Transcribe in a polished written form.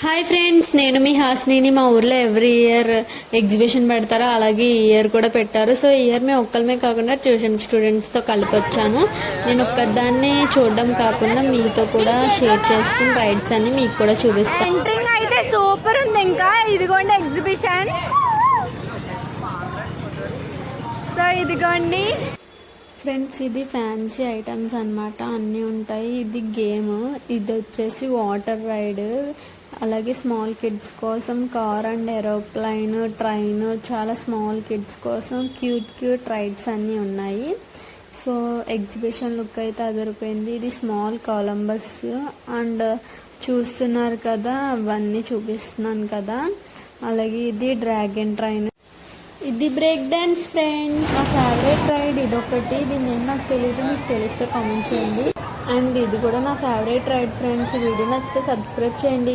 Hi friends, నేను మీ హాస్నిని. మా ఊర్లో ఎవ్రీ ఇయర్ ఎగ్జిబిషన్ పెడతారు, అలాగే ఈ ఇయర్ కూడా పెట్టారు. సో ఈ ఇయర్ మేము ఒక్కలమే కాకుండా ట్యూషన్ స్టూడెంట్స్తో కలిపి వచ్చాను. నేను ఒక్కదాన్ని చూడడం కాకుండా మీతో కూడా షేర్ చేసుకుని రైడ్స్ అన్ని మీకు కూడా చూపిస్తాను. ఎంట్రింగ్ అయితే సూపర్ ఉంది. ఇంకా ఇదిగోండి ఎగ్జిబిషన్. సో ఇదిగోండి ఫ్రెండ్స్, ఇది ఫ్యాన్సీ ఐటమ్స్ అన్నమాట, అన్నీ ఉంటాయి. ఇది గేమ్, ఇది వచ్చేసి వాటర్ రైడ్, అలాగే స్మాల్ కిడ్స్ కోసం కార్ అండ్ ఏరోప్లైన్, ట్రైన్, చాలా స్మాల్ కిడ్స్ కోసం క్యూట్ రైడ్స్ అన్నీ ఉన్నాయి. సో ఎగ్జిబిషన్ లుక్ అయితే అదిరిపోయింది. ఇది స్మాల్ కొలంబస్ అండ్ చూస్తున్నారు కదా, అవన్నీ చూపిస్తున్నాను కదా. అలాగే ఇది డ్రాగన్ ట్రైన్, ఇది బ్రేక్ డాన్స్. ఫ్రెండ్స్, నా ఫేవరెట్ రైడ్ ఇదొకటి. దీని ఏం నాకు తెలియదు, మీకు తెలిస్తే కామెంట్ చేయండి. అండ్ ఇది కూడా నా ఫేవరెట్ రైడ్ ఫ్రెండ్స్. వీడియో నచ్చితే సబ్స్క్రైబ్ చేయండి.